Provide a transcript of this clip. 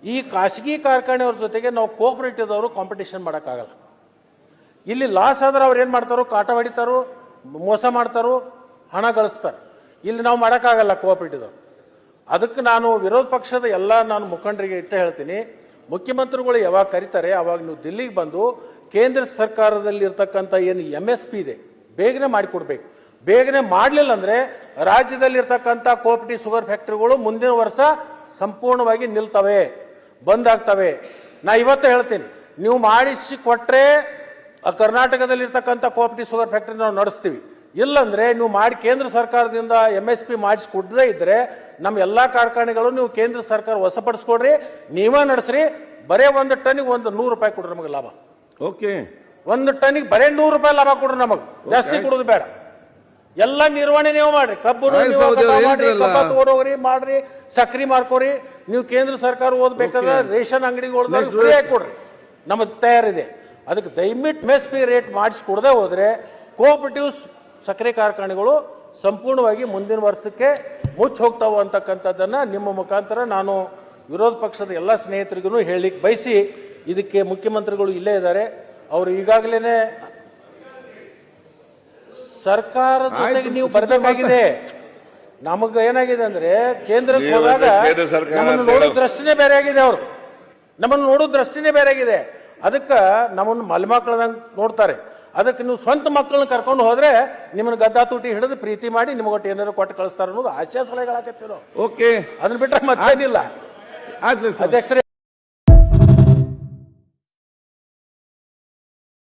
ಈ ಖಾಸಗಿ ಕಾರ್ಖಾನೆಯವ್ರ ಜೊತೆಗೆ ನಾವು ಕೋಆಪರೇಟಿವ್ದವರು ಕಾಂಪಿಟೇಷನ್ ಮಾಡೋಕ್ಕಾಗಲ್ಲ. ಇಲ್ಲಿ ಲಾಸ್ ಆದ್ರೆ ಅವ್ರು ಏನು ಮಾಡ್ತಾರೋ, ಕಾಟ ಹೊಡಿತಾರೋ, ಮೋಸ ಮಾಡ್ತಾರೋ, ಹಣ ಗಳಿಸ್ತಾರೆ. ಇಲ್ಲಿ ನಾವು ಮಾಡೋಕ್ಕಾಗಲ್ಲ ಕೋಆಪರೇಟಿವ್ದವ್ರು. ಅದಕ್ಕೆ ನಾನು ವಿರೋಧ ಪಕ್ಷದ ಎಲ್ಲ ನಾನು ಮುಖಂಡರಿಗೆ ಇಟ್ಟು ಹೇಳ್ತೀನಿ, ಮುಖ್ಯಮಂತ್ರಿಗಳು ಯಾವಾಗ ಕರೀತಾರೆ ಅವಾಗ ನೀವು ದಿಲ್ಲಿಗೆ ಬಂದು ಕೇಂದ್ರ ಸರ್ಕಾರದಲ್ಲಿ ಇರ್ತಕ್ಕಂಥ ಏನು MSP ಇದೆ ಬೇಗನೆ ಮಾಡಿಕೊಡ್ಬೇಕು. ಬೇಗನೆ ಮಾಡಲಿಲ್ಲ ಅಂದರೆ ರಾಜ್ಯದಲ್ಲಿರ್ತಕ್ಕಂಥ ಕೋಆಪರೇಟಿವ್ ಶುಗರ್ ಫ್ಯಾಕ್ಟರಿಗಳು ಮುಂದಿನ ವರ್ಷ ಸಂಪೂರ್ಣವಾಗಿ ನಿಲ್ತವೆ, ಬಂದ್ ಆಗ್ತವೆ. ನಾ ಇವತ್ತು ಹೇಳ್ತೀನಿ, ನೀವು ಮಾಡಿಸಿ ಕೊಟ್ಟರೆ ಕರ್ನಾಟಕದಲ್ಲಿರ್ತಕ್ಕಂಥ ಕೋಆಪರೇಟಿವ್ ಶುಗರ್ ಫ್ಯಾಕ್ಟರಿ ನಾವು ನಡೆಸ್ತೀವಿ. ಇಲ್ಲಂದ್ರೆ ನೀವು ಮಾಡಿ ಕೇಂದ್ರ ಸರ್ಕಾರದಿಂದ MSP ಮಾಡಿಸಿಕೊಡದೇ ಇದ್ರೆ ನಮ್ಮ ಎಲ್ಲಾ ಕಾರ್ಖಾನೆಗಳು ನೀವು ಕೇಂದ್ರ ಸರ್ಕಾರ ವಶಪಡಿಸ್ಕೊಡ್ರಿ, ನೀವೇ ನಡೆಸ್ರಿ. ಬರೇ ಒಂದು ಟನ್ನಿಗೆ ₹100 ಕೊಡ್ರಿ ನಮಗೆ ಲಾಭ. ಓಕೆ, ಒಂದು ಟನ್ನಿಗೆ ಬರೇ ₹100 ಲಾಭ ಕೊಡ್ರಿ, ನಮಗೆ ಜಾಸ್ತಿ ಕೊಡೋದು ಬೇಡ. ಎಲ್ಲ ನಿರ್ವಹಣೆ ನೀವು ಮಾಡ್ರಿ, ಕಬ್ಬು ತಗೊಂಡೋಗ್ರಿ, ಮಾಡ್ರಿ, ಸಕ್ರಿ ಮಾರ್ಕೋರಿ. ನೀವು ಕೇಂದ್ರ ಸರ್ಕಾರ ಓದ್ಬೇಕಾದ್ರೆ ರೇಷನ್ ಅಂಗಡಿಗಳು ಫ್ರೀ ಆಗಿ ಕೊಡ್ರಿ, ನಮಗೆ ತಯಾರಿದೆ. ಅದಕ್ಕೆ ದಯವಿಟ್ಟು MSP ರೇಟ್ ಮಾಡಿಸಿಕೊಡದೆ ಹೋದ್ರೆ ಕೋಆಪರೇಟಿವ್ ಸಕ್ಕರೆ ಕಾರ್ಖಾನೆಗಳು ಸಂಪೂರ್ಣವಾಗಿ ಮುಂದಿನ ವರ್ಷಕ್ಕೆ ಮುಚ್ಚಿ ಹೋಗ್ತಾವೆ ಅಂತಕ್ಕಂಥದ್ದನ್ನ ನಿಮ್ಮ ಮುಖಾಂತರ ನಾನು ವಿರೋಧ ಪಕ್ಷದ ಎಲ್ಲ ಸ್ನೇಹಿತರಿಗೂ ಹೇಳಲಿಕ್ಕೆ ಬಯಸಿ, ಇದಕ್ಕೆ ಮುಖ್ಯಮಂತ್ರಿಗಳು ಇಲ್ಲೇ ಇದ್ದಾರೆ, ಅವರು ಈಗಾಗಲೇ ಸರ್ಕಾರದ ಜೊತೆಗೆ ನೀವು ಬರಬೇಕಾಗಿದೆ. ನಮಗ ಏನಾಗಿದೆ ಅಂದ್ರೆ ಕೇಂದ್ರಕ್ಕೆ ಹೋದಾಗ ನಮ್ಮನ್ನು ನೋಡೋ ದೃಷ್ಟಿನೇ ಬೇರೆ ಆಗಿದೆ, ಅವರು ನಮ್ಮನ್ನು ನೋಡೋ ದೃಷ್ಟಿನೇ ಬೇರೆ ಆಗಿದೆ. ಅದಕ್ಕೆ ನಮ್ಮನ್ನು ಮಲ್ಮಕ್ಕಳದಂಗೆ ನೋಡ್ತಾರೆ. ಅದಕ್ಕೆ ನೀವು ಸ್ವಂತ ಮಕ್ಕಳನ್ನ ಕರ್ಕೊಂಡು ಹೋದ್ರೆ ನಿಮ್ಮನ್ನ ಗದ್ದಾ ತೂಟಿ ಹಿಡಿದು ಪ್ರೀತಿ ಮಾಡಿ ನಿಮಗೊಟ್ಟು ಏನಾರು ಕೊಟ್ಟು ಕಳಿಸ್ತಾರೆ ಅನ್ನೋದು ಆಶಯ ಸಲಹೆಗಳಾಗತ್ತಿರೋ. ಓಕೆ, ಅದನ್ನ ಬಿಟ್ರೆ ಮತ್ತೇನಿಲ್ಲ. ಅಧ್ಯಕ್ಷರೇ.